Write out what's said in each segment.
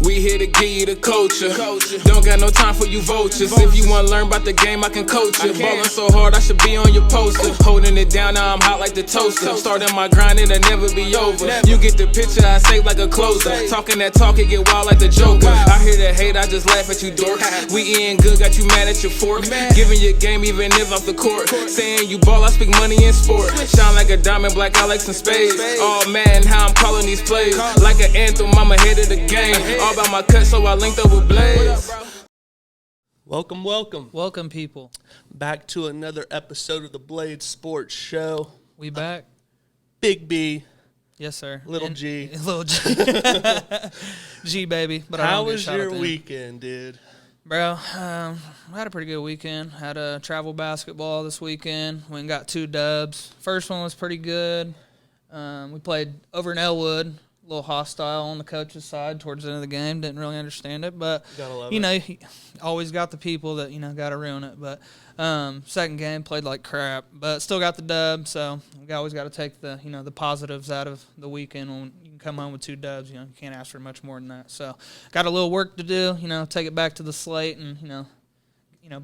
We here to give you the culture. Don't got no time for you vultures. If you wanna learn about the game, I can coach you. Ballin' so hard, I should be on your poster. Holding it down, now I'm hot like the toaster. Starting my grind, it'll never be over. You get the picture, I say like a closer. Talking that talk, it get wild like the Joker. I hear the hate, I just laugh at you dorks. We eating good, got you mad at your fork. Giving your game even if off the court. Saying you ball, I speak money in sport. Shine like a diamond, black Alex and spades. Oh man, how I'm calling these plays. Like an anthem, I'm ahead of the game. All about my cut, so I linked up with Blaze. Welcome, welcome. Welcome, people. Back to another episode of the Blade Sports Show. We back. Big B. Yes, sir. Little G. Little G. G, baby. But how was your weekend, dude? Bro, I had a pretty good weekend. Had a travel basketball this weekend. Went and got 2 dubs. First one was pretty good. We played over in Elwood. A little hostile on the coach's side towards the end of the game. Didn't really understand it, but you know, he always got the people that got to ruin it. But second game played like crap, but still got the dub. So we always got to take the the positives out of the weekend. When you can come home with 2 dubs, you can't ask for much more than that. So got a little work to do. Take it back to the slate and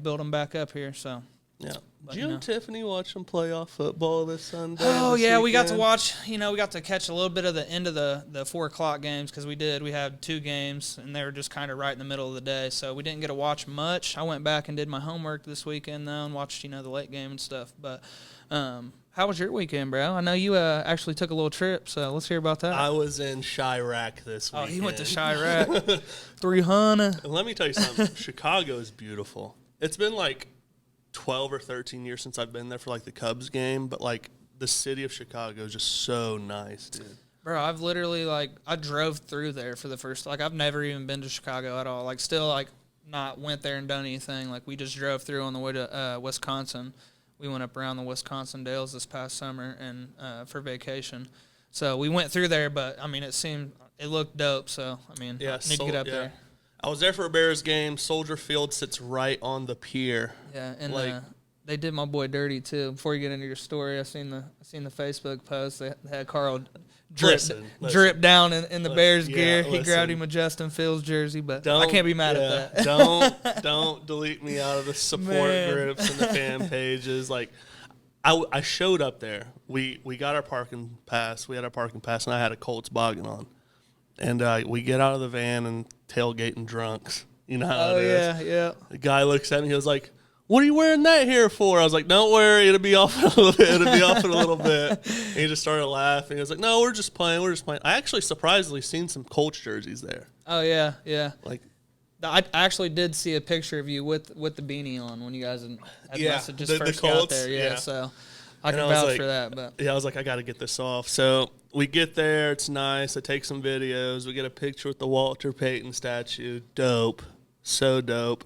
build them back up here. So yeah. Did you and Tiffany watch some playoff football this Sunday? Oh, yeah, we got to watch. We got to catch a little bit of the end of the 4 o'clock games because we did. We had 2 games, and they were just kind of right in the middle of the day, so we didn't get to watch much. I went back and did my homework this weekend, though, and watched, the late game and stuff. But how was your weekend, bro? I know you actually took a little trip, so let's hear about that. I was in Chirac this weekend. Oh, he went to Chirac. 300. And let me tell you something. Chicago is beautiful. It's been like 12 or 13 years since I've been there for like the Cubs game, but like the city of Chicago is just so nice, dude. Bro, I've literally I drove through there for the first, I've never even been to Chicago at all. Still not went there and done anything. We just drove through on the way to Wisconsin. We went up around the Wisconsin Dales this past summer and for vacation. So we went through there, but it looked dope. So I need to get up there. I was there for a Bears game. Soldier Field sits right on the pier. Yeah, and they did my boy dirty too. Before you get into your story, I seen the Facebook post. They had Carl drip down in the Bears gear. He grabbed him a Justin Fields jersey, but I can't be mad at that. Don't delete me out of the support groups and the fan pages. I showed up there. We got our parking pass. We had our parking pass, and I had a Colts boggin on. And we get out of the van and tailgating drunks. You know how it is. Yeah. The guy looks at me. He was like, "What are you wearing that here for?" I was like, "Don't worry, it'll be off in a little bit. It'll be off in a little bit." And he just started laughing. He was like, "No, we're just playing. I actually surprisingly seen some Colts jerseys there. Oh yeah. I actually did see a picture of you with the beanie on when you guys had just first got there. Yeah, so I can vouch for that. But yeah, I was like, I got to get this off. So we get there. It's nice. I take some videos. We get a picture with the Walter Payton statue. Dope. So dope.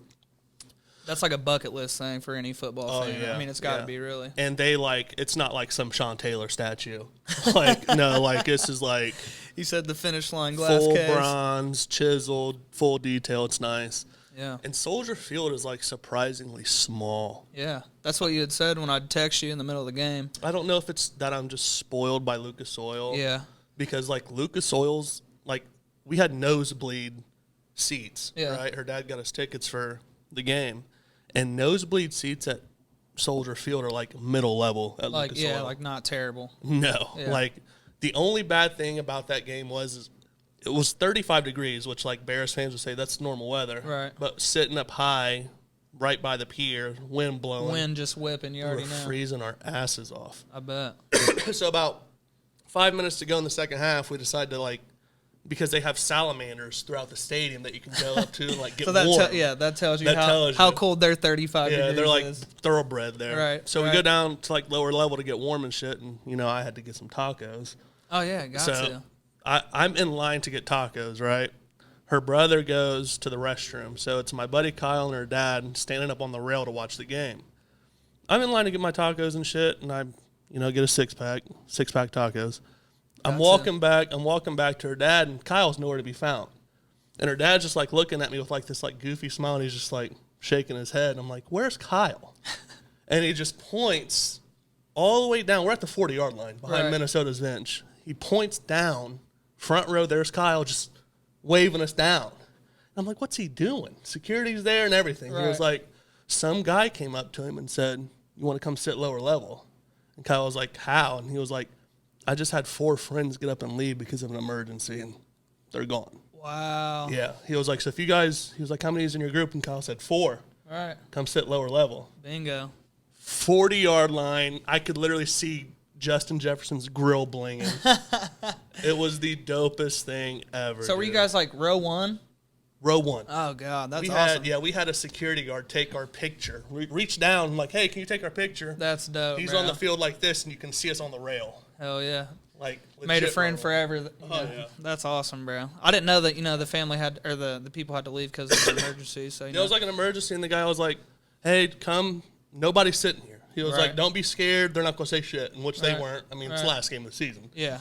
That's like a bucket list thing for any football fan. Yeah, it's got to be, really. And they it's not like some Sean Taylor statue. This is like. He said the finish line glass full case. bronze, chiseled, full detail. It's nice. Yeah. And Soldier Field is surprisingly small. Yeah. That's what you had said when I'd text you in the middle of the game. I don't know if it's that I'm just spoiled by Lucas Oil. Yeah. Because Lucas Oil's we had nosebleed seats. Yeah. Right? Her dad got us tickets for the game. And nosebleed seats at Soldier Field are middle level at Lucas Oil. Not terrible. No. Yeah. The only bad thing about that game was it was 35 degrees, which Bears fans would say that's normal weather. Right. But sitting up high, right by the pier, wind blowing. Wind just whipping, you already know. Freezing our asses off. I bet. So about 5 minutes to go in the second half, we decided to because they have salamanders throughout the stadium that you can go up to and get so warm. That tells you how cold their 35 degrees they're is. Thoroughbred there. Right. So we go down to lower level to get warm and shit, and I had to get some tacos. Oh yeah, got to. I'm in line to get tacos, right? Her brother goes to the restroom, so it's my buddy Kyle and her dad standing up on the rail to watch the game. I'm in line to get my tacos and shit, and I, get a six-pack tacos. I'm walking back to her dad, and Kyle's nowhere to be found. And her dad's just looking at me with this goofy smile, and he's just shaking his head. And I'm like, "Where's Kyle?" And he just points all the way down. We're at the 40-yard line behind Minnesota's bench. He points down, front row. There's Kyle just waving us down. I'm like, what's he doing? Security's there and everything. Right. He was like, some guy came up to him and said, you want to come sit lower level? And Kyle was like, how? And he was like, I just had 4 friends get up and leave because of an emergency, and they're gone. Wow. Yeah. He was like, so if you guys, he was like, how many is in your group? And Kyle said, 4. All right. Come sit lower level. Bingo. 40-yard line. I could literally see Justin Jefferson's grill blinging. It was the dopest thing ever. So were you guys like row 1? Row 1. Oh, God. That's we awesome. we had a security guard take our picture. We reached down, like, hey, can you take our picture? That's dope. He's bro. on the field like this, and you can see us on the rail. Hell yeah. Like, Made a legit friend roll. forever. Yeah. That's awesome, bro. I didn't know that, the family had, or the people had to leave because of an emergency. So, It was like an emergency, and the guy was like, hey, come. Nobody's sitting here. He was Right. like, don't be scared. They're not going to say shit, and which they Right. weren't. I mean, it's Right. the last game of the season. Yeah.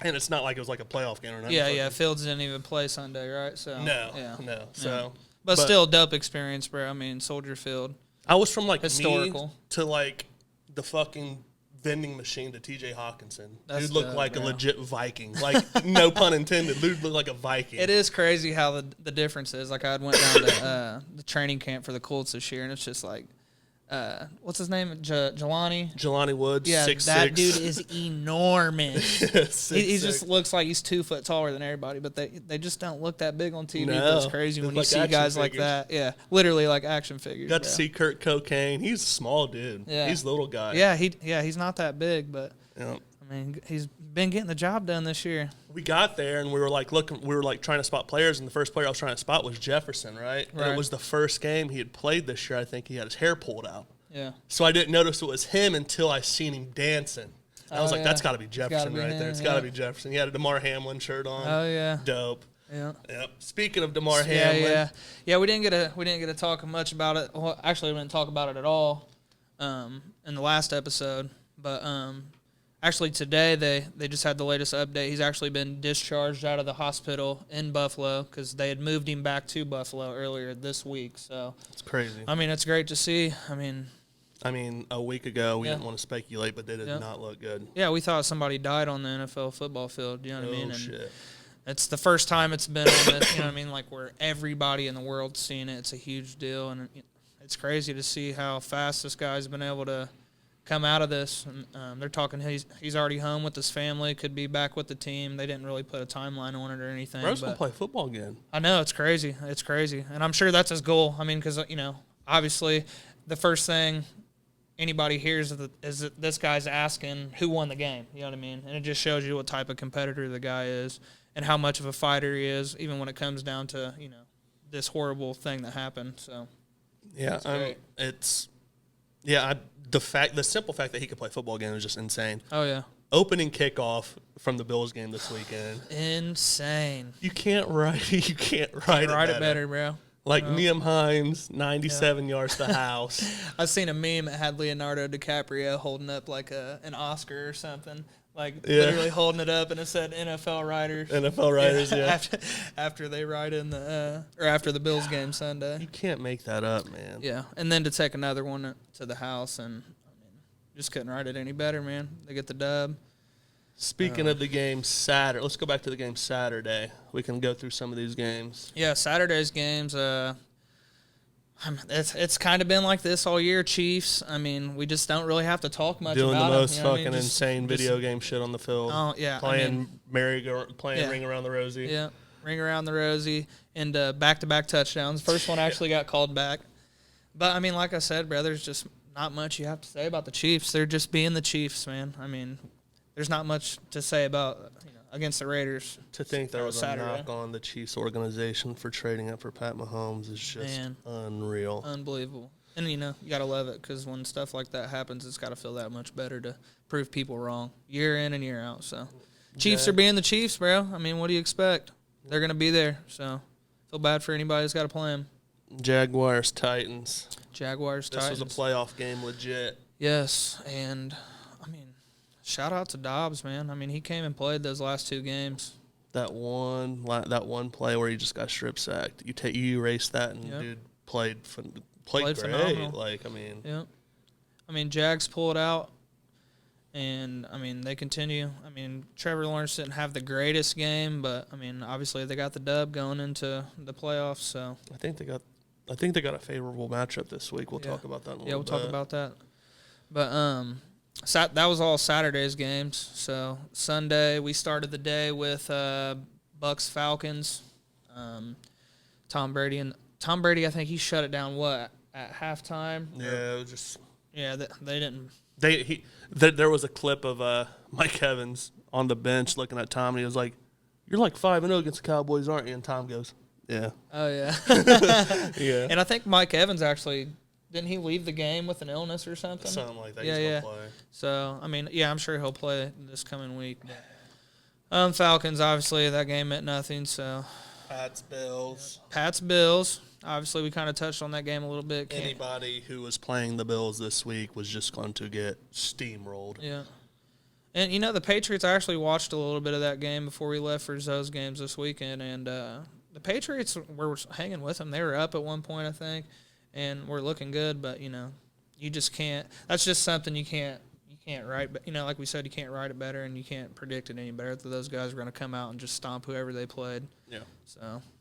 And it's not like it was like a playoff game or nothing. Yeah. Fields didn't even play Sunday, right? So No, yeah. no. So, But still, dope experience, bro. I mean, Soldier Field. I was from like Historical. me to like the fucking vending machine to TJ Hawkinson. That's Dude looked dope, like bro. a legit Viking. Like, no pun intended. Dude looked like a Viking. It is crazy how the difference is. Like, I went down to the training camp for the Colts this year, and it's just like, what's his name? Jelani? Jelani Woods, Yeah, 6'6". that dude is enormous. he 6'6". just looks like he's 2 foot taller than everybody, but they just don't look that big on TV. No, But it's crazy they when look you like see action guys like figures. that. Yeah, literally like action figures. Got to bro. see Kurt Cocaine. He's a small dude. Yeah. He's a little guy. Yeah, he's not that big, but Yeah. I mean, he's been getting the job done this year. We got there and we were like trying to spot players, and the first player I was trying to spot was Jefferson, right? And Right. it was the first game he had played this year. I think he had his hair pulled out. Yeah. So I didn't notice it was him until I seen him dancing. I was Oh, like, yeah. that's got to be It's gotta Jefferson be right him, there. It's yeah. got to be Jefferson. He had a Demar Hamlin shirt on. Oh yeah. Dope. Yeah. Yep. Speaking of Demar Hamlin, Yeah. We didn't get to talk much about it. Well, actually, we didn't talk about it at all in the last episode. But actually, today they just had the latest update. He's actually been discharged out of the hospital in Buffalo because they had moved him back to Buffalo earlier this week. So it's crazy. I mean, it's great to see. I mean, A week ago, we Yeah. didn't want to speculate, but they did Yeah. not look good. yeah, we thought somebody died on the NFL football field. You know what I mean? Oh, And shit. it's the first time it's been on this, you know what I mean, like where everybody in the world's seen it. It's a huge deal, and it's crazy to see how fast this guy's been able to come out of this. And they're talking he's already home with his family, could be back with the team. They didn't really put a timeline on it or anything. Bro's going But to play football again. I know, it's crazy. It's crazy. And I'm sure that's his goal. I mean, because, obviously the first thing anybody hears is that this guy's asking who won the game. You know what I mean? And it just shows you what type of competitor the guy is and how much of a fighter he is, even when it comes down to, this horrible thing that happened. So, Yeah, great. the simple fact that he could play football again was just insane. oh, yeah. Opening kickoff from the Bills game this weekend. Insane. You can't write it better, bro. Like Liam Hines, 97 yards to the house. I seen a meme that had Leonardo DiCaprio holding up like an Oscar or something, like literally holding it up, and it said NFL writers. NFL writers, yeah. After they write in after the Bills game Sunday. You can't make that up, man. Yeah, and then to take another one to the house, and just couldn't write it any better, man. They get the dub. Speaking of the game Saturday, let's go back to the game Saturday. We can go through some of these games. Yeah, Saturday's games. It's kind of been like this all year, Chiefs. I mean, we just don't really have to talk much Doing about the most them, you know what I fucking mean? Just- insane video game shit on the field. Oh yeah, Playing Yeah. Ring Around the Rosie. Yeah, ring around the rosy, and back-to-back touchdowns. First one actually got called back. But, I mean, like I said, bro, there's just not much you have to say about the Chiefs. They're just being the Chiefs, man. I mean, there's not much to say about against the Raiders. To think there was a Saturday. knock on the Chiefs organization for trading up for Pat Mahomes is just Man. unreal. Unbelievable. And, you got to love it because when stuff like that happens, it's got to feel that much better to prove people wrong year in and year out. So, Chiefs are being the Chiefs, bro. I mean, what do you expect? They're going to be there. So, feel bad for anybody who's got to play them. Jaguars, Titans. Jaguars, This Titans. was a playoff game, legit. Yes, and, I mean, shout out to Dobbs, man. I mean, he came and played those last two games. That one play where he just got strip sacked. You erase that, and dude played great. phenomenal. Like, I mean, Yeah. I mean, Jags pulled out. And, I mean, they continue. I mean, Trevor Lawrence didn't have the greatest game, but, I mean, obviously they got the dub going into the playoffs. So I think they got a favorable matchup this week. We'll talk about that in a little bit. Yeah, we'll talk about that. But that was all Saturday's games. So Sunday we started the day with Bucks Falcons. Tom Brady, I think he shut it down at halftime. Yeah, it was just they didn't. There was a clip of Mike Evans on the bench looking at Tom, and he was like, "You're like 5-0 against the Cowboys, aren't you?" And Tom goes, "Yeah." Oh yeah. Yeah. And I think Mike Evans actually didn't he leave the game with an illness or something? Something like that. Yeah, He's gonna play. So I mean, I'm sure he'll play this coming week. But, Falcons, obviously that game meant nothing. So Pats Bills. Obviously, we kind of touched on that game a little bit. Anybody who was playing the Bills this week was just going to get steamrolled. Yeah. And, the Patriots, I actually watched a little bit of that game before we left for Zoe's games this weekend. And the Patriots were hanging with them. They were up at one point, I think, and were looking good. But, you just can't – that's just something you can't write. But, like we said, you can't write it better and you can't predict it any better. Those guys are going to come out and just stomp whoever they played. Yeah. So –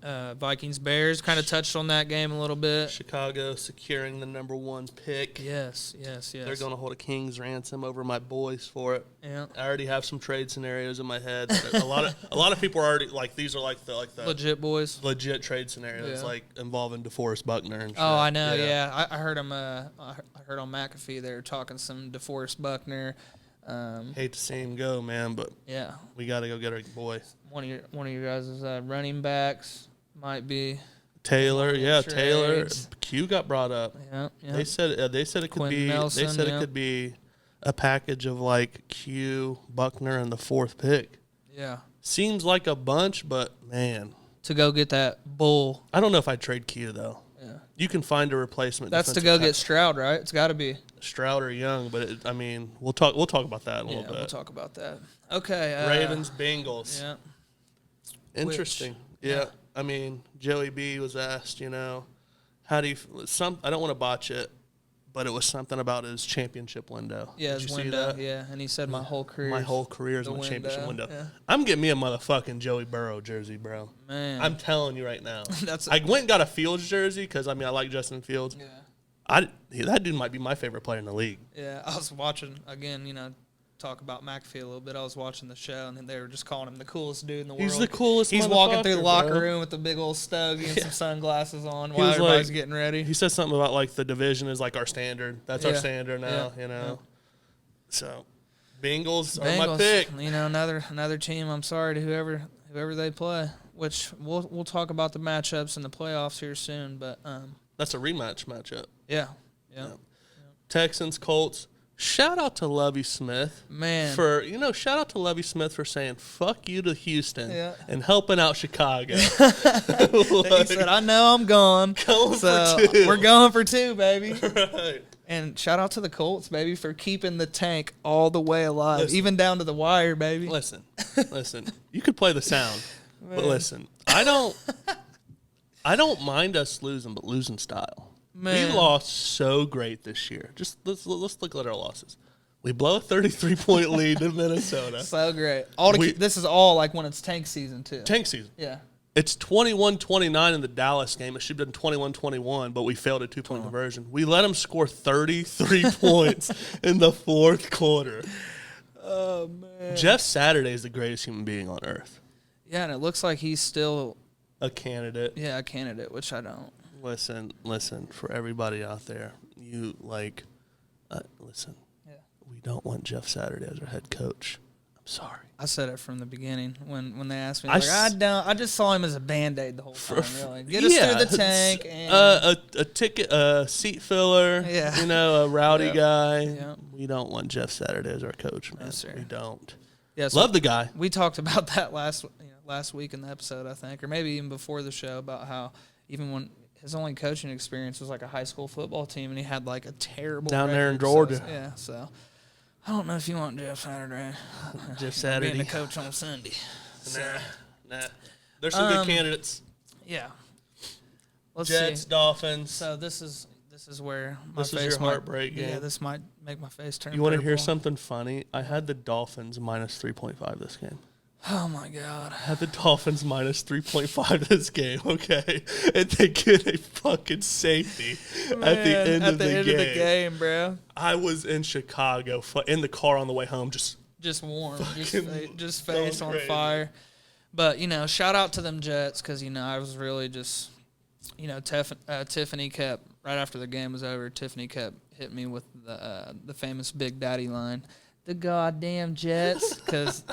Vikings-Bears, kind of touched on that game a little bit. Chicago securing the number 1 pick. Yes. They're going to hold a king's ransom over my boys for it. Yeah. I already have some trade scenarios in my head. A lot of people are already like these are like the legit boys, legit trade scenarios like involving DeForest Buckner and shit. Oh, I know. Yeah. I heard him. I heard on McAfee they were talking some DeForest Buckner. Hate to see him go, man, but yeah, we got to go get our boy. One of your guys' running backs might be Taylor. Yeah, trades. Taylor. Q got brought up. Yeah. They said it could Quentin be. Nelson, they said it could be a package of like Q, Buckner, and the 4th pick. Yeah. Seems like a bunch, but man, to go get that bull. I don't know if I'd trade Q though. Yeah. You can find a replacement. That's to go get Stroud, right? It's got to be Stroud or Young, but we'll talk about that in a little bit. We'll talk about that. Okay. Ravens, Bengals. Yeah. Interesting. Yeah. I mean, Joey B was asked, how do you I don't want to botch it, but it was something about his championship window. Yeah, Did his you window. see that? Yeah, and he said my whole career. My whole career is the my championship window. Yeah. I'm getting me a motherfucking Joey Burrow jersey, bro. Man, I'm telling you right now. That's I went and got a Fields jersey because I like Justin Fields. Yeah. That dude might be my favorite player in the league. Yeah, I was watching again. Talk about McAfee a little bit. I was watching the show, and they were just calling him the coolest dude in the world. He's the coolest. He's walking through the locker bro. room with the big old stogie and some sunglasses on He while was everybody's getting ready. He said something about like the division is like our standard. That's our Yeah. standard now. Yeah. So, Bengals are my pick. Another team. I'm sorry to whoever they play. Which we'll talk about the matchups in the playoffs here soon. But That's a rematch matchup. Yeah. Texans, Colts. Shout out to Lovie Smith. Man. Shout out to Lovie Smith for saying fuck you to Houston Yeah. and helping out Chicago. He said, I know I'm gone. Going So for 2. we're going for 2, baby. Right. And shout out to the Colts, baby, for keeping the tank all the way alive, Listen. even down to the wire, baby. Listen. You could play the sound, but listen. I don't mind us losing, but losing style. Man. We lost so great this year. Just let's look at our losses. We blow a 33-point lead in Minnesota. So great. This is all like when it's tank season too. Tank season. Yeah. It's 21-29 in the Dallas game. It should have been 21-21, but we failed a 2-point conversion. We let them score 33 points in the 4th quarter. Oh man. Jeff Saturday is the greatest human being on earth. Yeah, and it looks like he's still A candidate. a candidate, which I don't. Listen, for everybody out there, listen. Yeah. We don't want Jeff Saturday as our head coach. I'm sorry. I said it from the beginning when they asked me. I I just saw him as a Band-Aid the whole time. Really, get us through the tank. And A ticket, a seat filler. Yeah. A rowdy guy. Yeah. We don't want Jeff Saturday as our coach, man. No, sir. We don't. Yeah, so Love the guy. we talked about that last week in the episode, I think, or maybe even before the show, about how even when his only coaching experience was like a high school football team, and he had like a terrible Down there in record. Georgia. So I don't know if you want Jeff Saturday. Jeff Saturday. being the coach on Sunday. Nah. There's some good candidates. Yeah. Let's Jets, see. Dolphins. So this is This is where my This is face your heartbreak Yeah, game. this might make my face turn. You want to purple. hear something funny? I had the Dolphins minus 3.5 this game. Oh my god! I had the Dolphins minus 3.5 this game, okay? And they get a fucking safety at the end of the game. bro. I was in Chicago in the car on the way home, just Warm, just going face on crazy. fire. But shout out to them Jets because I was really just Tiffany kept right after the game was over. Tiffany kept hitting me with the famous Big Daddy line, "The goddamn Jets," because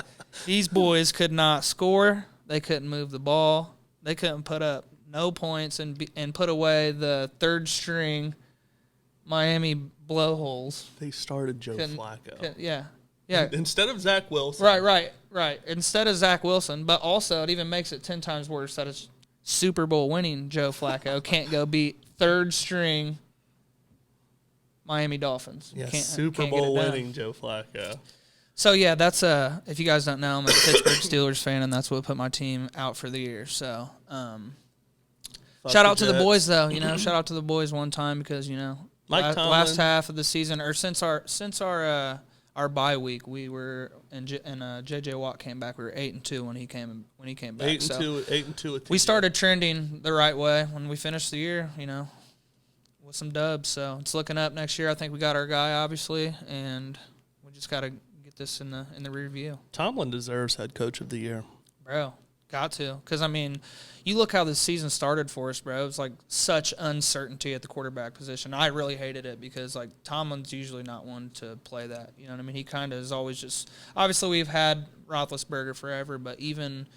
these boys could not score. They couldn't move the ball. They couldn't put up no points and put away the third string Miami blowholes. they started Joe Flacco. Yeah. Instead of Zach Wilson. Right. Instead of Zach Wilson, but also it even makes it 10 times worse that it's Super Bowl winning Joe Flacco can't go beat third string Miami Dolphins. Yeah, Can't Super get Bowl it done. winning Joe Flacco. So yeah, that's if you guys don't know, I'm a Pittsburgh Steelers fan, and that's what put my team out for the year. So shout out to the boys though. Shout out to the boys one time because last half of the season or since our bye week, we were and JJ Watt came back. We were 8-2 when he came back. 8-2. We started trending the right way when we finished the year. With some dubs. So it's looking up next year. I think we got our guy obviously, and we just got to get this in the rear view. Tomlin deserves head coach of the year, bro. Got to, because you look how this season started for us, bro. It was like such uncertainty at the quarterback position. I really hated it because Tomlin's usually not one to play that. You know what I mean? He kind of is always just. Obviously, we've had Roethlisberger forever, but even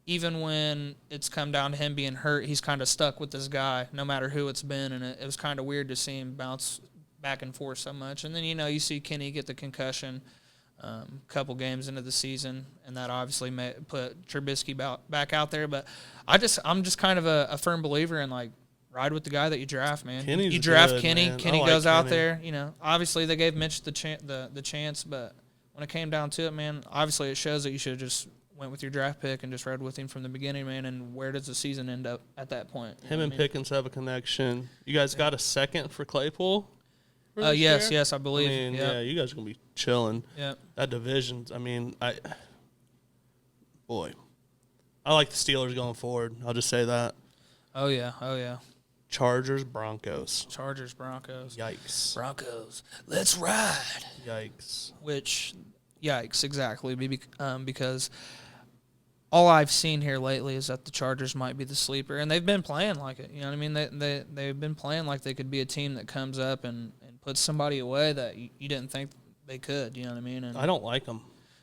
when it's come down to him being hurt, he's kind of stuck with this guy, no matter who it's been, and it was kind of weird to see him bounce back and forth so much. And then you see Kenny get the concussion. A couple games into the season, and that obviously put Trubisky back out there. But I'm just kind of a firm believer in ride with the guy that you draft, man. Kenny's you draft good, Kenny. man. Kenny I goes like out Kenny. there. Obviously they gave Mitch the chance, but when it came down to it, man, obviously it shows that you should have just went with your draft pick and just rode with him from the beginning, man. And where does the season end up at that point? Him and Pickens have a connection. You guys got a second for Claypool? Yes, I believe. Yeah, you guys are gonna be chilling. Yeah, that division's. I like the Steelers going forward. I'll just say that. Oh yeah. Chargers, Broncos. Yikes. Broncos. Let's ride. Yikes. Yikes, exactly. Because all I've seen here lately is that the Chargers might be the sleeper, and they've been playing like it. You know what I mean? They've been playing like they could be a team that comes up and puts somebody away that you didn't think they could. You know what I mean? And I don't like them.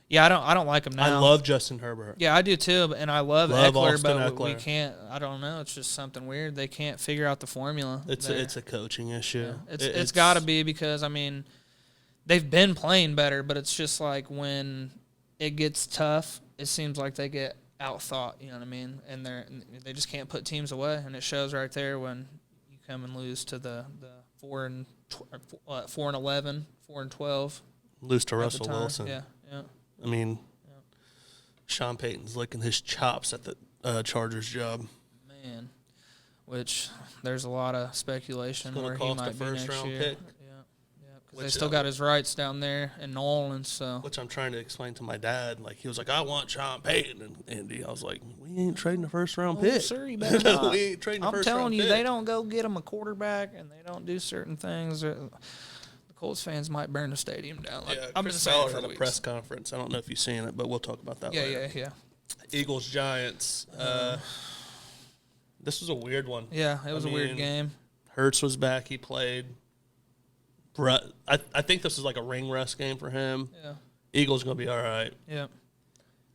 Yeah, I don't like them now. I love Justin Herbert. Yeah, I do too, and I love Eckler, Austin but Eckler. we can't. I don't know. It's just something weird. They can't figure out the formula. It's a coaching issue. Yeah. It's got to be because they've been playing better, but it's just when it gets tough, it seems like they get out-thought. You know what I mean? And they just can't put teams away, and it shows right there when you come and lose to the 4-11, 4-12. Lose to Russell Wilson. Yeah. Sean Payton's licking his chops at the Chargers job. Man, which there's a lot of speculation where he might be next year. Pick. Yeah, because they still got his rights down there in New Orleans. So, which I'm trying to explain to my dad. He was like, "I want Sean Payton," and Andy. I was like, "We ain't trading the first round pick, sir. You better not. We ain't trading the I'm first telling round you, pick." they don't go get him a quarterback, and they don't do certain things. The Colts fans might burn the stadium down. I'm Chris just saying Ballard for had a weeks. press conference. I don't know if you've seen it, but we'll talk about that later. Yeah. Eagles Giants. This was a weird one. Yeah, it was a weird game. Hurts was back. He played. I think this is like a ring rust game for him. Yeah. Eagles going to be all right. Yeah.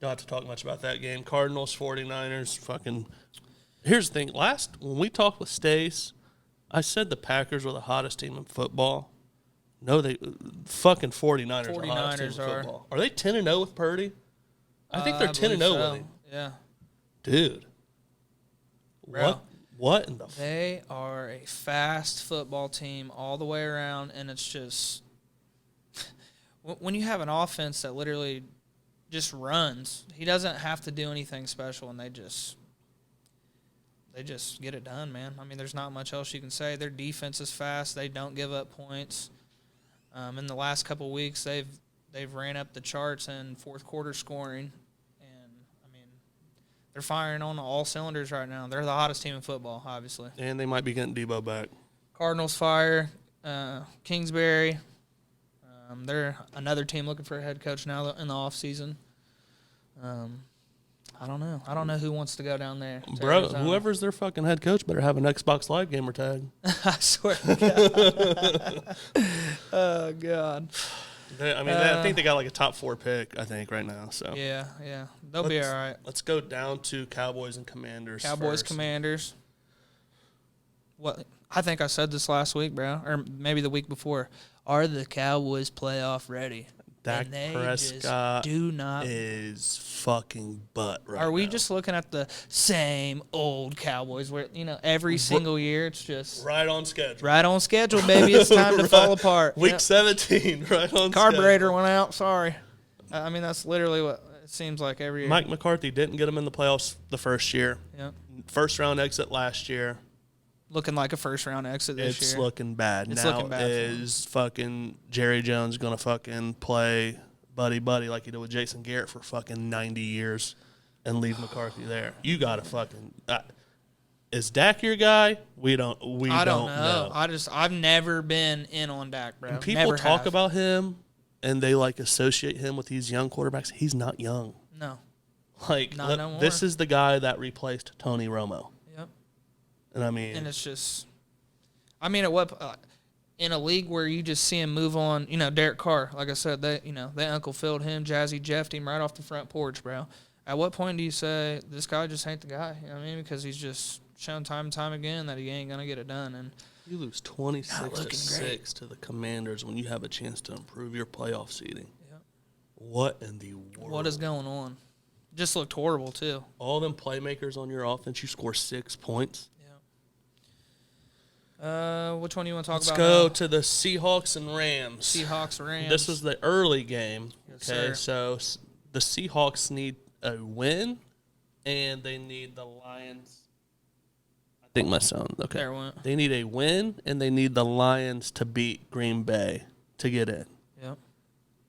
Don't have to talk much about that game. Cardinals, 49ers, fucking. Here's the thing. When we talked with Stace, I said the Packers were the hottest team in football. No, they fucking 49ers are the hottest team in football. Are they 10-0 with Purdy? I think they're 10-0 with him. Yeah. Dude. Bro. What in the They are a fast football team all the way around, and it's just when you have an offense that literally just runs, he doesn't have to do anything special, and they they just get it done, man. I mean, there's not much else you can say. Their defense is fast. They don't give up points. In the last couple weeks, they've ran up the charts in fourth quarter scoring, and I mean, they're firing on all cylinders right now. They're the hottest team in football, obviously. And they might be getting Debo back. Cardinals fire, Kingsbury. They're another team looking for a head coach now in the offseason. I don't know. I don't know who wants to go down there. Bro, Arizona. whoever's their fucking head coach better have an Xbox Live gamer tag. I swear to God. Oh, God. I think they got like a top 4 pick, I think, right now. So Yeah. They'll be all right. Let's go down to Cowboys and Commanders Cowboys, first. Commanders. What? I think I said this last week, bro, or maybe the week before. Are the Cowboys playoff ready? Dak Prescott do not. is fucking butt right now. Are we just looking at the same old Cowboys where, every single year it's just right on schedule? right on schedule, baby. It's time to fall apart. Week 17, right on Carburetor schedule. went out. Sorry. I mean, that's literally what it seems like every year. Mike McCarthy didn't get him in the playoffs the first year. Yeah. First round exit last year. Looking like a first-round exit this year. It's looking bad. It's now looking bad for is fucking Jerry Jones going to fucking play buddy like he did with Jason Garrett for fucking 90 years and leave McCarthy there? You got to fucking is Dak your guy? I don't know. I've never been in on Dak, bro. When people talk about him and they like associate him with these young quarterbacks, he's not young. No. Like Not no more. this is the guy that replaced Tony Romo. Yep. And I mean, And it's just, at what in a league where you just see him move on, Derek Carr, like I said, they Uncle Phil'd him, Jazzy Jeffed him right off the front porch, bro. At what point do you say this guy just ain't the guy? You know what I mean? Because he's just shown time and time again that he ain't gonna get it done. And you lose 26-6 to the Commanders when you have a chance to improve your playoff seeding. Yep. What in the world? What is going on? Just looked horrible too. All them playmakers on your offense, you score 6 points. Which one do you want to talk Let's about? go now? to the Seahawks and Rams. Seahawks, Rams. This was the early game. Yes, Okay, sir. so the Seahawks need a win, and they need the Lions. I think my sound. Okay. There it went. They need a win, and they need the Lions to beat Green Bay to get in. Yep.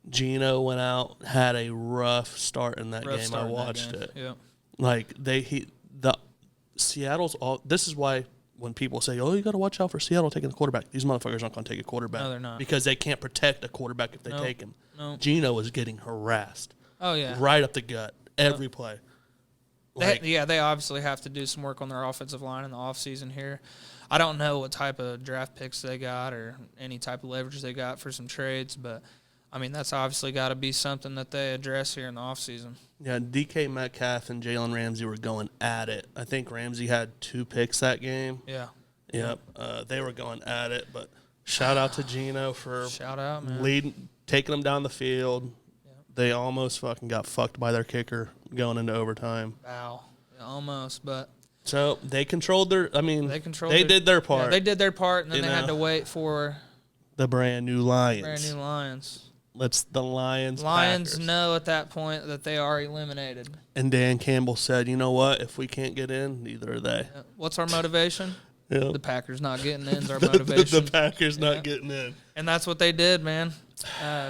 Geno went out, had a rough start in that game. I watched it. Yep. Like the Seattle's all. This is why when people say, "Oh, you got to watch out for Seattle taking a quarterback," these motherfuckers aren't going to take a quarterback. No, they're not. Because they can't protect a quarterback if they Nope. take him. Nope. Geno is getting harassed. Oh yeah. Right up the gut every play. They obviously have to do some work on their offensive line in the offseason here. I don't know what type of draft picks they got or any type of leverage they got for some trades, but I mean that's obviously got to be something that they address here in the offseason. Yeah, DK Metcalf and Jalen Ramsey were going at it. I think Ramsey had 2 picks that game. Yeah. Yep. They were going at it, but shout out to Geno for Shout out, man. taking them down the field. Yep. They almost fucking got fucked by their kicker going into overtime. Wow. Yeah, almost, but so they controlled their. I mean, they did their part. Yeah, they did their part, and then they had to wait for the brand new Lions. Brand new Lions. Let's the Lions. Packers know at that point that they are eliminated. And Dan Campbell said, "You know what? If we can't get in, neither are they." What's our motivation? Yep. The Packers not getting in is our motivation. the Packers not getting in. And that's what they did, man.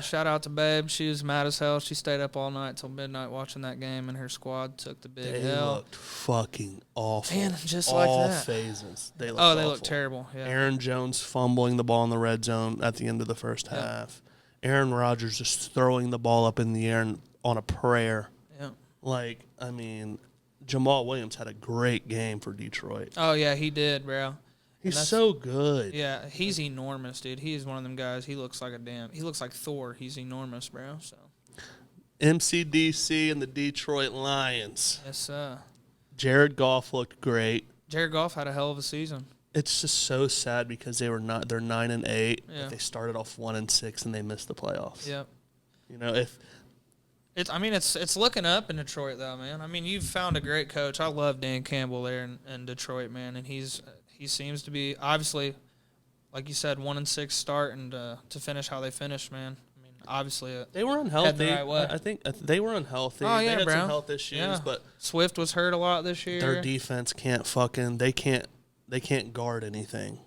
Shout out to Babe. She was mad as hell. She stayed up all night till midnight watching that game, and her squad took the big They L. looked fucking awful. Man, just all like that. phases. They looked they awful. looked terrible. Yeah. Aaron Jones fumbling the ball in the red zone at the end of the first half. Aaron Rodgers just throwing the ball up in the air on a prayer. Yeah. Like, I mean, Jamal Williams had a great game for Detroit. Oh, yeah, he did, bro. He's so good. Yeah, he's enormous, dude. He is one of them guys. He looks like he looks like Thor. He's enormous, bro. So. MCDC and the Detroit Lions. Yes, sir. Jared Goff looked great. Jared Goff had a hell of a season. It's just so sad because they're 9-8, Yeah. but they started off 1-6 and they missed the playoffs. Yep. You know, it's looking up in Detroit though, man. I mean, you've found a great coach. I love Dan Campbell there in Detroit, man, and he seems to be obviously, like you said, 1-6 start and to finish how they finished, man. I mean, obviously They were unhealthy. right way. I think they were unhealthy. Oh, yeah, they had bro. some health issues, but Swift was hurt a lot this year. their defense can't guard anything.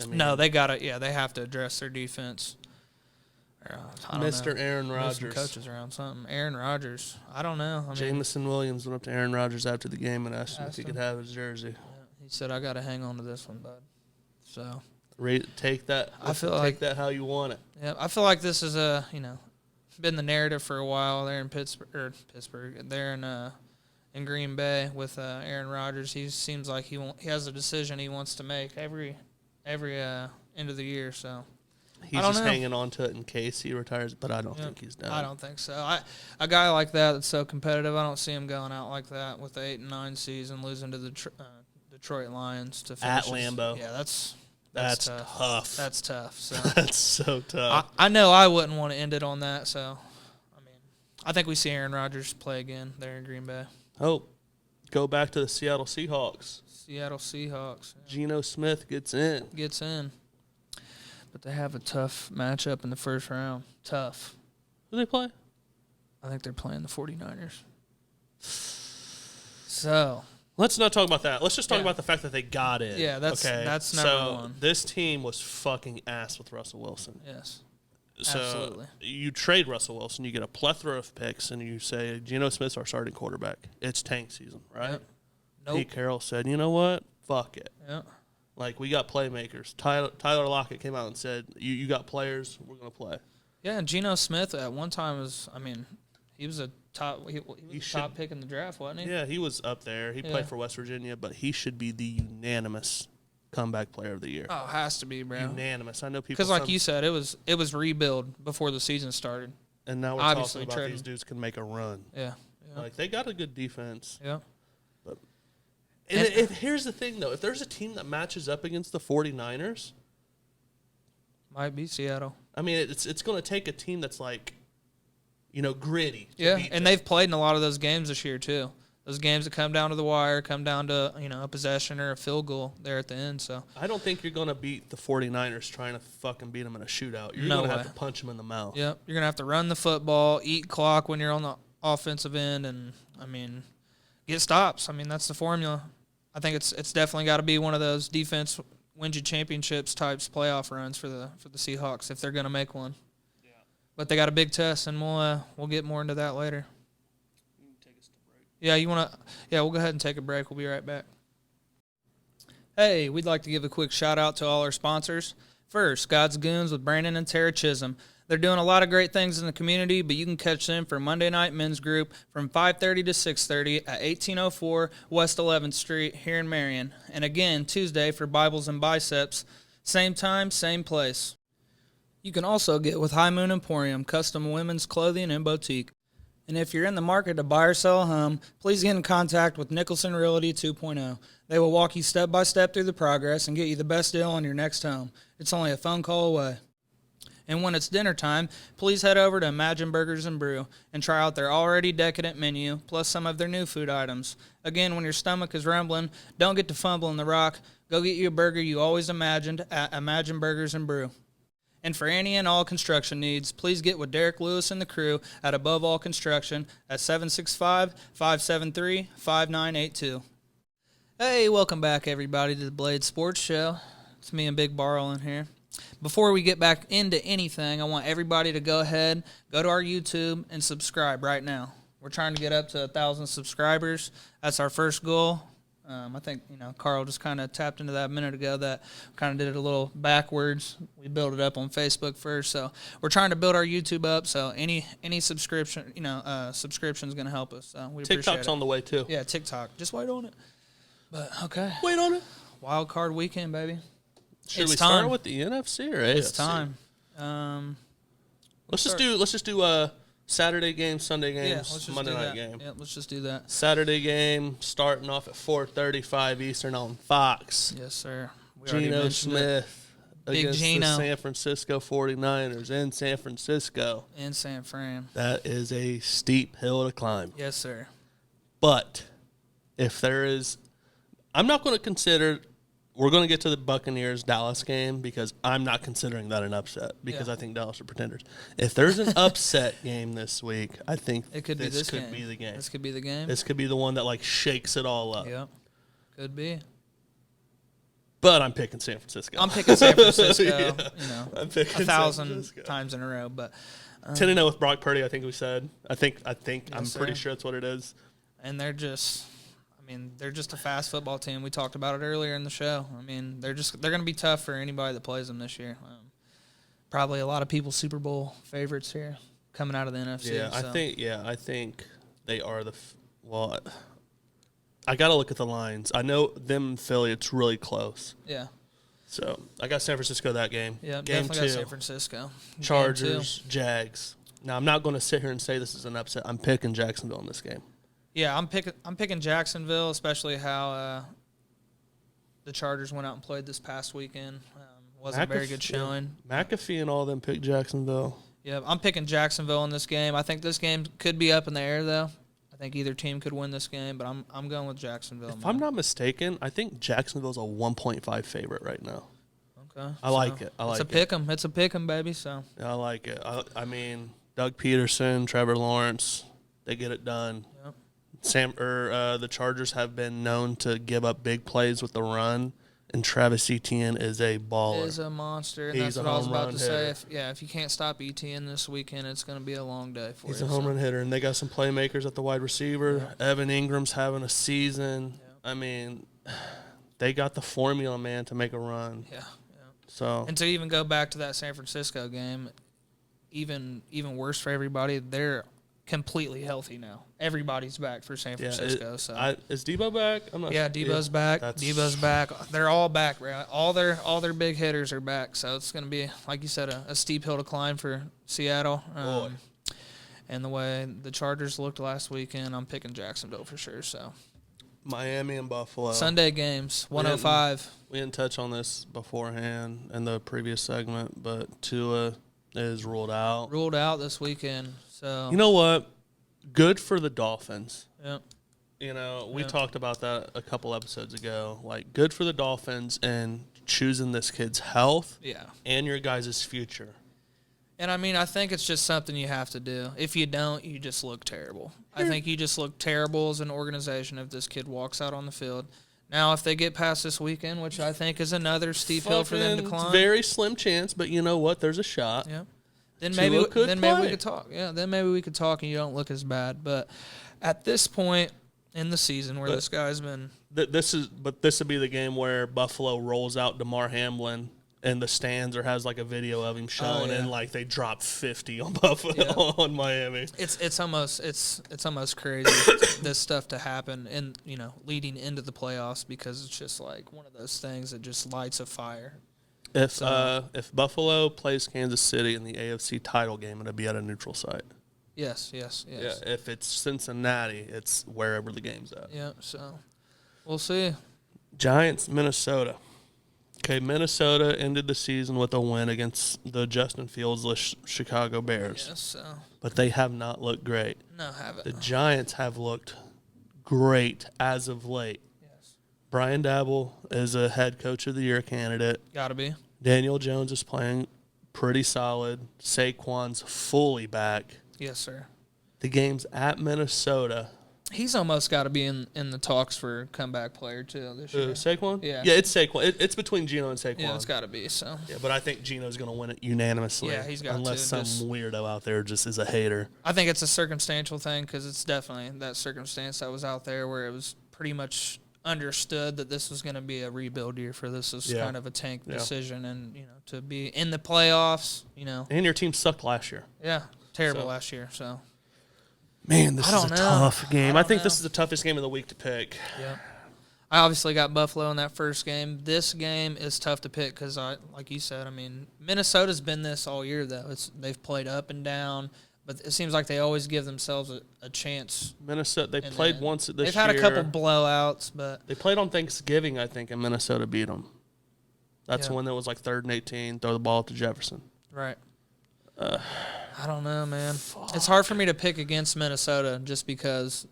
I mean, No, they got it. Yeah, they have to address their defense. I don't Mr. know. Aaron There's some Rodgers. coaches around something. Aaron Rodgers. I don't know. I mean, Jamison Williams went up to Aaron Rodgers after the game and asked him if he could have his jersey. he said, "I got to hang on to this one, bud." So Take that. Take that how you want it. yeah, I feel like this is been the narrative for a while there in Pittsburgh. There in Green Bay with Aaron Rodgers. He seems like he has a decision he wants to make every end of the year. So he's just hanging on to it in case he retires, but I don't think he's done. I don't think so. A guy like that's so competitive, I don't see him going out like that with the 8-9 season, losing to the Detroit Lions to finish at Lambeau. Yeah, that's tough. That's tough. So That's so tough. I know I wouldn't want to end it on that. So I mean, I think we see Aaron Rodgers play again there in Green Bay. Oh, go back to the Seattle Seahawks. Seattle Seahawks. Yeah. Geno Smith gets in. But they have a tough matchup in the first round. Tough. Who do they play? I think they're playing the 49ers. So let's not talk about that. Let's just talk about the fact that they got in. Yeah, that's number one. This team was fucking ass with Russell Wilson. Yes. So absolutely. You trade Russell Wilson, you get a plethora of picks, and you say Geno Smith's our starting quarterback. It's tank season, right? Yep. Nope. Pete Carroll said, "You know what? Fuck it. Yeah. Like, we got playmakers." Tyler Lockett came out and said, "You got players. We're gonna play." Yeah, and Geno Smith at one time he was a top. He was a top pick in the draft, wasn't he? Yeah, he was up there. He played for West Virginia, but he should be the unanimous comeback player of the year. Oh, it has to be, bro. Unanimous. I know people. Because, like you said, it was rebuild before the season started. And now we're Obviously talking about these dudes can make a run. Yeah. Like, they got a good defense. Yeah. But here's the thing, though. If there's a team that matches up against the 49ers, might be Seattle. I mean, it's going to take a team that's like, gritty. Yeah, and they've played in a lot of those games this year too. Those games that come down to the wire, come down to a possession or a field goal there at the end. So I don't think you're going to beat the 49ers trying to fucking beat them in a shootout. You're going to have to punch them in the mouth. Yep, you're going to have to run the football, eat clock when you're on the offensive end, and get stops. That's the formula. I think it's definitely got to be one of those defense wins you championships types playoff runs for the Seahawks if they're going to make one. Yeah. But they got a big test, and we'll get more into that later. You can take us to break. Yeah, we'll go ahead and take a break. We'll be right back. Hey, we'd like to give a quick shout out to all our sponsors. First, God's Goons with Brandon and Tara Chisholm. They're doing a lot of great things in the community, but you can catch them for Monday Night Men's Group from 5:30 to 6:30 at 1804 West 11th Street here in Marion. And again, Tuesday for Bibles and Biceps. Same time, same place. You can also get with High Moon Emporium, custom women's clothing and boutique. And if you're in the market to buy or sell a home, please get in contact with Nicholson Realty 2.0. They will walk you step by step through the progress and get you the best deal on your next home. It's only a phone call away. And when it's dinner time, please head over to Imagine Burgers and Brew and try out their already decadent menu, plus some of their new food items. Again, when your stomach is rumbling, don't get to fumbling the rock. Go get you a burger you always imagined at Imagine Burgers and Brew. And for any and all construction needs, please get with Derek Lewis and the crew at Above All Construction at 765-573-5982. Hey, welcome back, everybody, to the Blade Sports Show. It's me and Big Barl in here. Before we get back into anything, I want everybody to go ahead, go to our YouTube, and subscribe right now. We're trying to get up to 1,000 subscribers. That's our first goal. I think, Carl just kind of tapped into that a minute ago that kind of did it a little backwards. We built it up on Facebook first. So we're trying to build our YouTube up. So any subscription, subscription is going to help us. So we appreciate it. TikTok's on the way, too. Yeah, TikTok. Just wait on it. But, okay. Wait on it. Wild card weekend, baby. Should we start with the NFC or AFC? It's time. Let's just do Saturday game, Sunday games, Monday night game. Yeah, let's just do that. Saturday game starting off at 4:35 Eastern on Fox. Yes, sir. Geno Smith against the San Francisco 49ers in San Francisco. In San Fran. That is a steep hill to climb. Yes, sir. But if there is, I'm not going to consider we're going to get to the Buccaneers-Dallas game because I'm not considering that an upset because I think Dallas are pretenders. If there's an upset game this week, I think it could be this could game. be the game. This could be the game. This could be the one that, like, shakes it all up. Yep. Could be. But I'm picking San Francisco. I'm picking San Francisco, I'm picking 1,000 times in a row. But 10-0 with Brock Purdy, I think we said. I'm Yes, pretty sir. sure that's what it is. And they're just a fast football team. We talked about it earlier in the show. I mean, they're going to be tough for anybody that plays them this year. Probably a lot of people Super Bowl favorites here coming out of the NFC. Yeah, so. I think they are well, I got to look at the lines. I know them and Philly, it's really close. Yeah. So I got San Francisco that game. Yeah, game definitely 2. got San Francisco. Chargers, Jags. Now, I'm not going to sit here and say this is an upset. I'm picking Jacksonville in this game. Yeah, I'm picking Jacksonville, especially how the Chargers went out and played this past weekend. Wasn't a very good showing. McAfee and all them picked Jacksonville. Yeah, I'm picking Jacksonville in this game. I think this game could be up in the air, though. I think either team could win this game, but I'm going with Jacksonville. If I'm not mistaken, I think Jacksonville's a 1.5 favorite right now. Okay. I like it. It's a pick 'em. It's a pick 'em, baby. So. Yeah, I like it. I mean, Doug Peterson, Trevor Lawrence, they get it done. Yep. The Chargers have been known to give up big plays with the run, and Travis Etienne is a baller. Is a monster, and He's that's what a I was home about run to say. hitter. If you can't stop Etienne this weekend, it's going to be a long day for you. He's a home run hitter, and they got some playmakers at the wide receiver. Yeah. Evan Ingram's having a season. Yeah. I mean, they got the formula, man, to make a run. Yeah. So And to even go back to that San Francisco game, even worse for everybody, they're completely healthy now. Everybody's back for San Francisco. Is Debo back? I'm not. Yeah, Debo's back. Debo's back. They're all back, bro. All their big hitters are back. So it's going to be, like you said, a steep hill to climb for Seattle. Boy. And the way the Chargers looked last weekend, I'm picking Jacksonville for sure. So Miami and Buffalo. Sunday games, 105. We didn't touch on this beforehand in the previous segment, but Tua is ruled out. Ruled out this weekend. So You know what? Good for the Dolphins. yeah. You know, we Yeah. talked about that a couple episodes ago. Like, good for the Dolphins and choosing this kid's health Yeah. and your guys' future. And, I mean, I think it's just something you have to do. If you don't, you just look terrible. I think you just look terrible as an organization if this kid walks out on the field. Now, if they get past this weekend, which I think is another steep hill for them to climb. Very slim chance, but you know what? There's a shot. Yeah. Then Tua maybe could maybe we play. could talk. Yeah, then maybe we could talk and you don't look as bad. But at this point in the season where this guy's been This would be the game where Buffalo rolls out Demar Hamlin in the stands or has like a video of him showing yeah. and like they drop 50 on Buffalo on Miami. it's almost crazy this stuff to happen and leading into the playoffs because it's just like one of those things that just lights a fire. If Buffalo plays Kansas City in the AFC title game, it'll be at a neutral site. Yes. Yeah, if it's Cincinnati, it's wherever the game's at. Yeah, so we'll see. Giants, Minnesota. Okay, Minnesota ended the season with a win against the Justin Fields-less Chicago Bears. Yes, so But they have not looked great. no, haven't. The Giants have looked great as of late. Yes, Brian Dabble is a head coach of the year candidate. gotta be. Daniel Jones is playing pretty solid. Saquon's fully back. Yes, sir. The game's at Minnesota. He's almost got to be in the talks for comeback player too this year. Saquon? Yeah. Yeah, it's Saquon. It's between Geno and Saquon. Yeah, it's got to be. So Yeah, but I think Geno's going to win it unanimously. Yeah, he's got unless to. some weirdo out there just is a hater. I think it's a circumstantial thing because it's definitely that circumstance that was out there where it was pretty much understood that this was going to be a rebuild year for this. Was kind of a tank decision, and to be in the playoffs, And your team sucked last year. yeah, terrible last year. So Man, this is a tough game. I think know. this is the toughest game of the week to pick. yeah. I obviously got Buffalo in that first game. This game is tough to pick because, like you said, I mean, Minnesota's been this all year, though. They've played up and down, but it seems like they always give themselves a chance. Minnesota, they played once this year. They've had a couple blowouts, but They played on Thanksgiving, I think, and Minnesota beat them. That's Yeah. when it was like 3rd and 18, throw the ball to Jefferson. right. I don't know, man. It's hard for me to pick against Minnesota just because,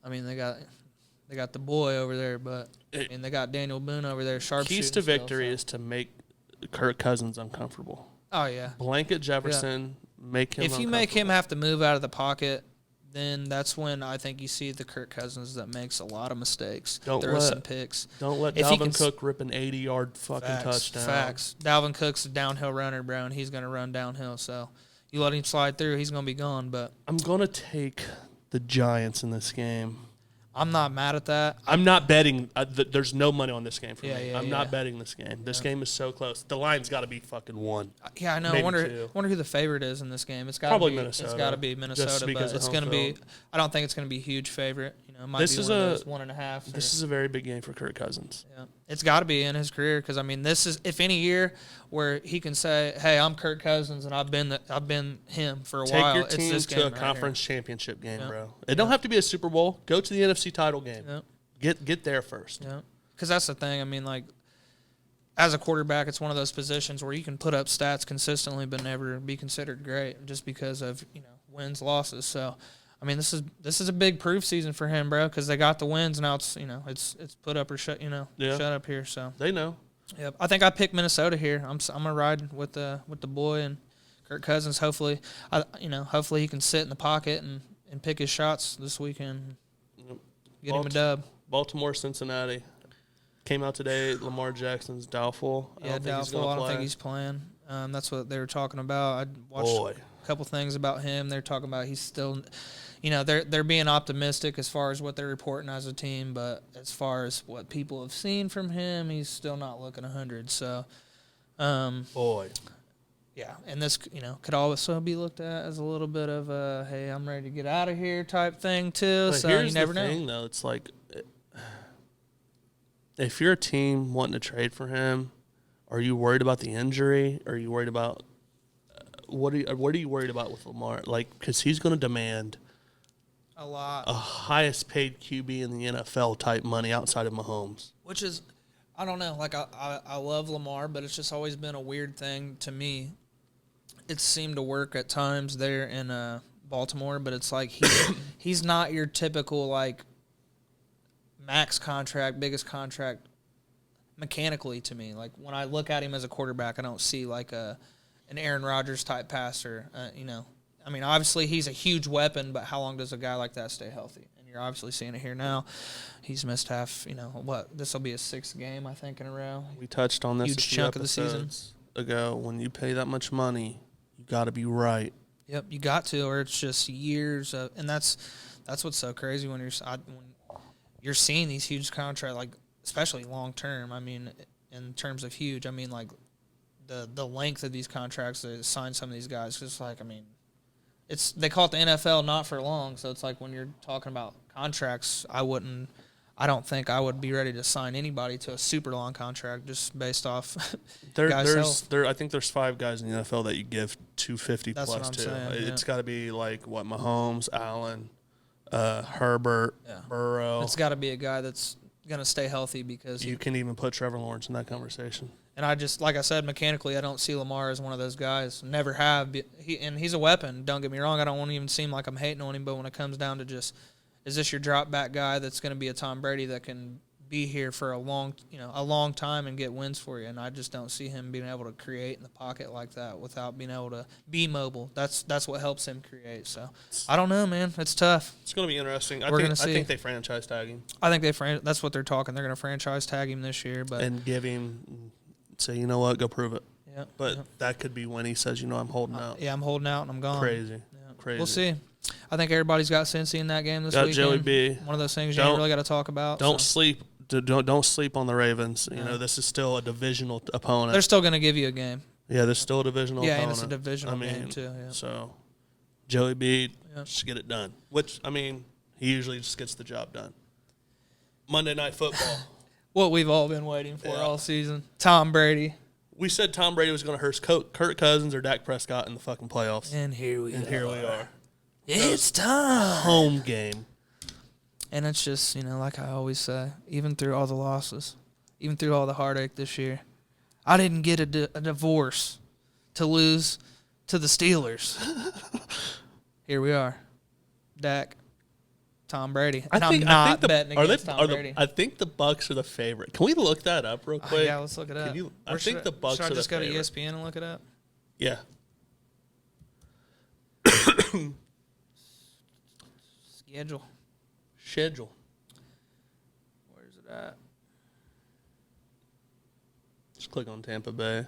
I mean, they got They got the boy over there, but they got Daniel Boone over there. Keys to victory is to make Kirk Cousins uncomfortable. Oh yeah, Blanket Jefferson, make him. If you make him have to move out of the pocket, then that's when I think you see the Kirk Cousins that makes a lot of mistakes. Throws some picks. Don't let Dalvin Cook rip an 80-yard fucking touchdown. Facts. Dalvin Cook's a downhill runner, bro, and he's going to run downhill. So you let him slide through, he's going to be gone. But I'm going to take the Giants in this game. I'm not mad at that. I'm not betting. There's no money on this game for me. I'm not betting this game. This game is so close. The line's got to be fucking 1. Yeah, I know. I wonder who the favorite is in this game. It's got probably Minnesota. It's got to be Minnesota, but it's going to be. I don't think it's going to be a huge favorite. It might be one of those 1.5. This is a very big game for Kirk Cousins. Yeah, it's got to be in his career because I mean, this is if any year where he can say, "Hey, I'm Kirk Cousins and I've been him for a while." Take your team it's this to a game conference championship game, bro. It don't have to be a Super Bowl. Go to the NFC title game. Get there first. Yeah, because that's the thing. I mean, like as a quarterback, it's one of those positions where you can put up stats consistently but never be considered great just because of wins, losses. So. I mean, this is a big proof season for him, bro, because they got the wins. Now it's it's put up or shut shut up here. So they know. Yep. I think I picked Minnesota here. I'm gonna ride with the boy and Kirk Cousins. Hopefully, hopefully he can sit in the pocket and pick his shots this weekend. Get him a dub. Baltimore, Cincinnati came out today. Lamar Jackson's doubtful. Doubtful. I don't think he's playing. That's what they were talking about. I watched a couple things about him. They're talking about he's still. They're being optimistic as far as what they're reporting as a team, but as far as what people have seen from him, he's still not looking 100. So, yeah, and this could also be looked at as a little bit of a hey, I'm ready to get out of here type thing too. But so here's you never the thing, though, it's like if you're a team wanting to trade for him, are you worried about the injury? Are you worried about what are you worried about with Lamar? Like, because he's going to demand a lot, highest paid QB in the NFL type money outside of Mahomes. Which is, I don't know. Like I love Lamar, but it's just always been a weird thing to me. It seemed to work at times there in Baltimore, but it's like he's not your typical like max contract, biggest contract mechanically to me. Like when I look at him as a quarterback, I don't see like an Aaron Rodgers type passer. I mean, obviously he's a huge weapon, but how long does a guy like that stay healthy? And you're obviously seeing it here now. He's missed half. This will be his 6th game, I think, in a row. We touched on this huge chunk of the season ago. When you pay that much money, you got to be right. Yep, you got to, or it's just years of, and that's what's so crazy when you're seeing these huge contracts, like especially long term. I mean, in terms of huge, I mean like the length of these contracts they sign some of these guys. Just like they call it the NFL not for long, so it's like when you're talking about contracts, I don't think I would be ready to sign anybody to a super long contract just based off guys' health. I think there's 5 guys in the NFL that you give $250 That's plus what I'm to. saying, It's got to be like Mahomes, Allen, Herbert, Burrow. It's got to be a guy that's going to stay healthy because you can even put Trevor Lawrence in that conversation. And I just, like I said, mechanically, I don't see Lamar as one of those guys. Never have. And he's a weapon. Don't get me wrong. I don't want to even seem like I'm hating on him. But when it comes down to just, is this your drop back guy that's going to be a Tom Brady that can be here for a long time and get wins for you? And I just don't see him being able to create in the pocket like that without being able to be mobile. That's what helps him create. So I don't know, man. It's tough. It's going to be interesting. I think they franchise tag him. I think that's what they're talking. They're going to franchise tag him this year, and give him. Say, you know what, go prove it. Yeah. But that could be when he says, I'm holding out. Yeah, I'm holding out and I'm gone. Crazy. Yeah. Crazy. We'll see. I think everybody's got Cincy in that game this weekend. Joey B. One of those things you ain't really got to talk about. Don't sleep. Don't sleep on the Ravens. Yeah. This is still a divisional opponent. They're still going to give you a game. Yeah, there's still a divisional opponent. Yeah, and it's a divisional game too. Yeah. So, Joey B. Just get it done. Which, he usually just gets the job done. Monday Night Football. What we've all been waiting for all season. Tom Brady. We said Tom Brady was going to hurt Kirk Cousins or Dak Prescott in the fucking playoffs. And here we are. It's time. Home game. And it's just, like I always say, even through all the losses, even through all the heartache this year, I didn't get a divorce to lose to the Steelers. Here we are. Dak, Tom Brady. And I'm not betting against Tom Brady. I think the Bucs are the favorite. Can we look that up real quick? Yeah, let's look it up. I think the Bucs are the favorite. Should I just go to ESPN and look it up? Yeah. Schedule. Where's it at? Just click on Tampa Bay.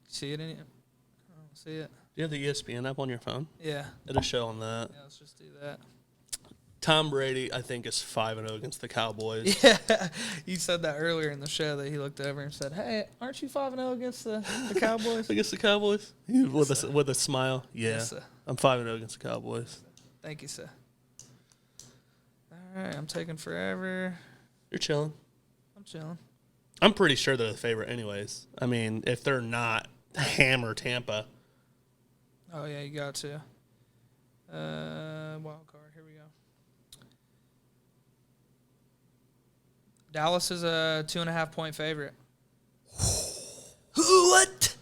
See it in it? I don't see it. Do you have the ESPN app on your phone? Yeah. It'll show on that. Yeah, let's just do that. Tom Brady, I think, is 5-0 against the Cowboys. Yeah, you said that earlier in the show that he looked over and said, "Hey, aren't you 5-0 against the Cowboys?" Against the Cowboys? With a smile. Yeah, yes, sir. I'm 5-0 against the Cowboys. Thank you, sir. All right, I'm taking forever. You're chilling. I'm chilling. I'm pretty sure they're the favorite anyways. I mean, if they're not, hammer Tampa. Oh, yeah, you got to. Wild card. Here we go. Dallas is a 2.5-point favorite. What?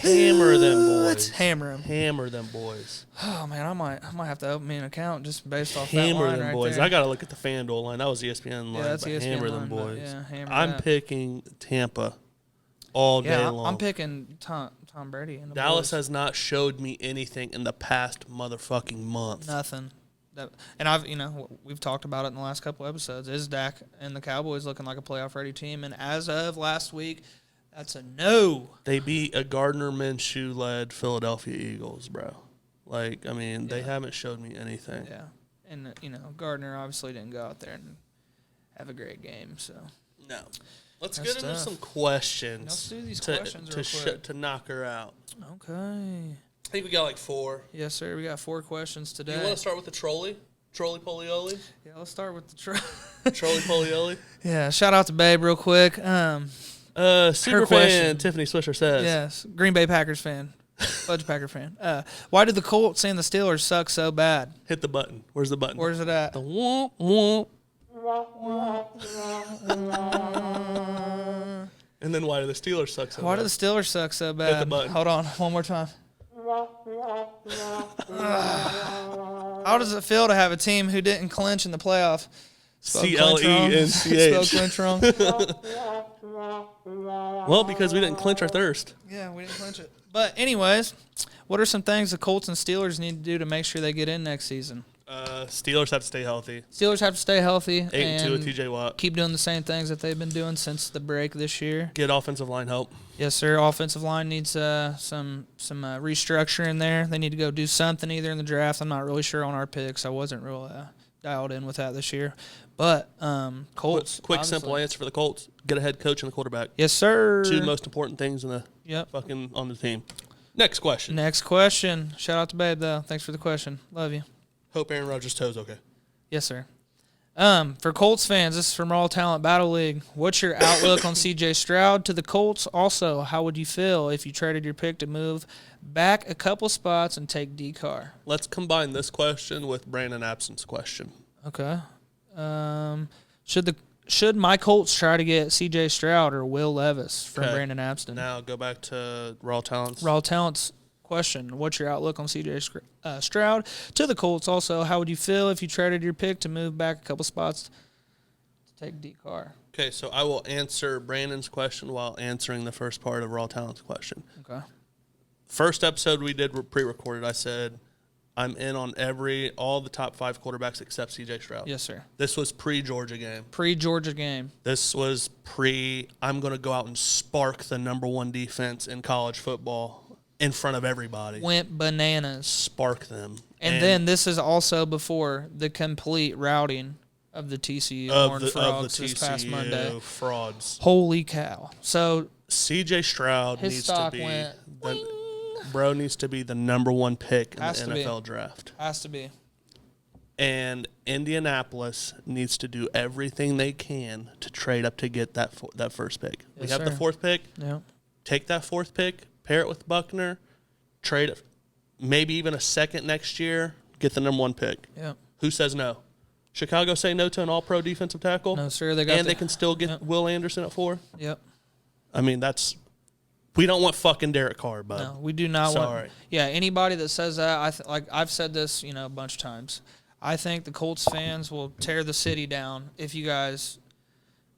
Hammer them boys. Hammer them. Hammer them boys. Oh man, I might have to open me an account just based off that Hammer line them right boys. there. I gotta look at the FanDuel line. That was ESPN line. Yeah, that's ESPN hammer line, them boys. yeah, hammer I'm that. picking Tampa all day long. I'm picking Tom Brady. And the Dallas boys. has not showed me anything in the past motherfucking month. Nothing. And we've talked about it in the last couple episodes. Is Dak and the Cowboys looking like a playoff-ready team? And as of last week, that's a no. They beat a Gardner Minshew-led Philadelphia Eagles, bro. Like, I mean, they haven't showed me anything. Yeah. And, Gardner obviously didn't go out there and have a great game, so. No. Let's get into some questions. Let's do these questions real quick. To knock her out. Okay. I think we got like 4. Yes, sir. We got 4 questions today. You want to start with the trolley? Trolley polioli? Yeah, let's start with the trolley polioli? Yeah, shout out to Babe real quick. Super fan Tiffany Swisher says. Yes, Green Bay Packers fan. Fudge Packer fan. Why did the Colts and the Steelers suck so bad? Hit the button. Where's the button? Where's it at? The womp womp. And then why do the Steelers suck so bad? Why do the Steelers suck so bad? Hit the button. Hold on, one more time. How does it feel to have a team who didn't clinch in the playoff? CLENCH. Spelled clinch wrong. Well, because we didn't clinch our thirst. Yeah, we didn't clinch it. But anyways, what are some things the Colts and Steelers need to do to make sure they get in next season? Steelers have to stay healthy. Steelers have to stay healthy 8-2 with TJ Watt. Keep doing the same things that they've been doing since the break this year. Get offensive line help. Yes, sir. Offensive line needs some restructuring there. They need to go do something either in the draft. I'm not really sure on our picks. I wasn't real dialed in with that this year. But Colts. Quick simple answer for the Colts. Get a head coach and a quarterback. Yes, sir. 2 most important things in the fucking on the team. Next question. Shout out to Babe, though. Thanks for the question. Love you. Hope Aaron Rodgers' toe's okay. Yes, sir. For Colts fans, this is from Raw Talent Battle League. What's your outlook on C.J. Stroud to the Colts? Also, how would you feel if you traded your pick to move back a couple spots and take D-Car? Let's combine this question with Brandon Absent's question. Okay. Should my Colts try to get C.J. Stroud or Will Levis from Brandon Abston? Now go back to Raw Talents. Raw Talents question. What's your outlook on C.J. Stroud to the Colts? Also, how would you feel if you traded your pick to move back a couple spots to take D-Car? Okay, so I will answer Brandon's question while answering the first part of Raw Talents' question. Okay. First episode we did pre-recorded, I said I'm in on all the top 5 quarterbacks except C.J. Stroud. Yes, sir. This was pre-Georgia game. Pre-Georgia game. This was I'm going to go out and spark the number 1 defense in college football in front of everybody. Went bananas. Spark them. And then this is also before the complete routing of the TCU Horned Frogs this past Monday. Frauds. Holy cow. So C.J. Stroud needs to be the number 1 pick in the NFL draft. Has to be. And Indianapolis needs to do everything they can to trade up to get that first pick. Yes, we have the 4th pick. Yeah. Take that 4th pick, pair it with Buckner, trade it, maybe even a 2nd next year, get the number 1 pick. Yeah. Who says no? Chicago say no to an all-pro defensive tackle? No, sir. They can still get Will Anderson at 4? Yep. I mean, We don't want fucking Derek Carr, bud. No, we do not Sorry. want. Yeah, anybody that says that, like I've said this, a bunch of times. I think the Colts fans will tear the city down if you guys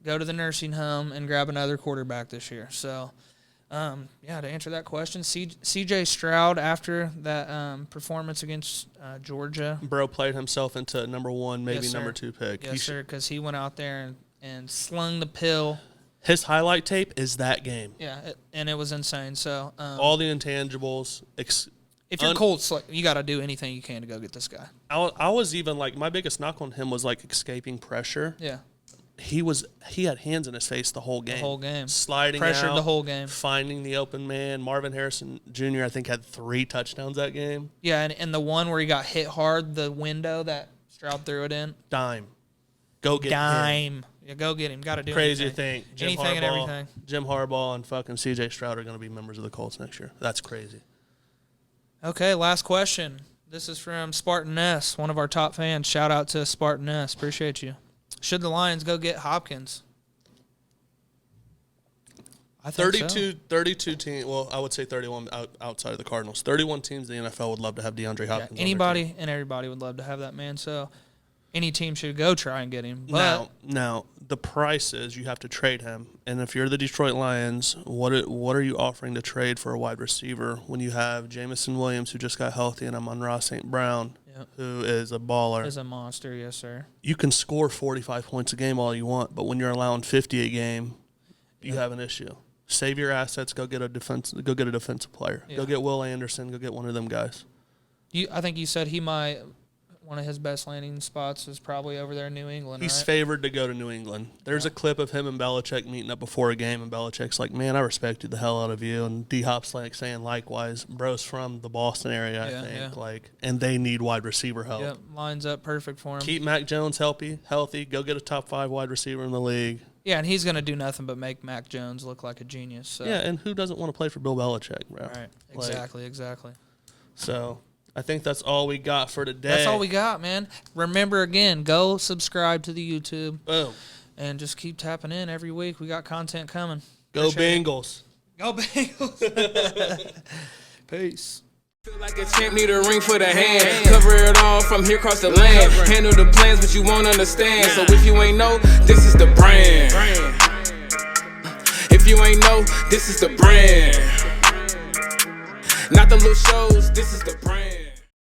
go to the nursing home and grab another quarterback this year. So, to answer that question, C.J. Stroud, after that performance against Georgia. Bro played himself into number 1, maybe Yes, number 2 pick. Yes, sir, because he went out there and slung the pill. His highlight tape is that game. Yeah, and it was insane. So all the intangibles. If you're Colts, like, you got to do anything you can to go get this guy. I was even like, my biggest knock on him was like escaping pressure. Yeah. He had hands in his face the whole game. The whole game. Sliding Pressured out, the whole game. finding the open man. Marvin Harrison Jr., I think, had 3 touchdowns that game. Yeah, and the one where he got hit hard, the window that Stroud threw it in. Dime. Go get him. Yeah, go get him. Got to do Crazy anything. thing. Anything and everything. Jim Harbaugh and fucking C.J. Stroud are going to be members of the Colts next year. That's crazy. Okay, last question. This is from Spartan S, one of our top fans. Shout out to Spartan S. Appreciate you. Should the Lions go get Hopkins? I think 32 teams. Well, I would say 31 outside of the Cardinals. 31 teams in the NFL would love to have DeAndre Hopkins. Yeah, anybody and everybody would love to have that man. So any team should go try and get him. But now the price is you have to trade him. And if you're the Detroit Lions, what are you offering to trade for a wide receiver when you have Jamison Williams, who just got healthy, and Amon-Ra St. Brown, who is a baller? Is a monster, yes, sir. You can score 45 points a game all you want, but when you're allowing 50 a game, you have an issue. Save your assets. Go get a defensive player. Yeah. Go get Will Anderson. Go get one of them guys. I think you said he might. One of his best landing spots is probably over there in New England. He's right? favored to go to New England. There's a clip of him and Belichick meeting up before a game, and Belichick's like, "Man, I respected the hell out of you," and D-Hop's like saying likewise. Bro's from the Boston area, I think. Yeah. And they need wide receiver help. Yep, lines up perfect for him. Keep Mac Jones healthy. Go get a top 5 wide receiver in the league. Yeah, and he's going to do nothing but make Mac Jones look like a genius. So. Yeah, and who doesn't want to play for Bill Belichick, bro? Right, exactly. So I think that's all we got for today. That's all we got, man. Remember, again, go subscribe to the YouTube. Boom. And just keep tapping in every week. We got content coming. Go Bengals. Go Bengals. Peace. Feel like a champ, need a ring for the hand. Cover it all from here across the land. Handle the plans, but you won't understand. So if you ain't know, this is the brand. If you ain't know, this is the brand. Not the little shows, this is the brand.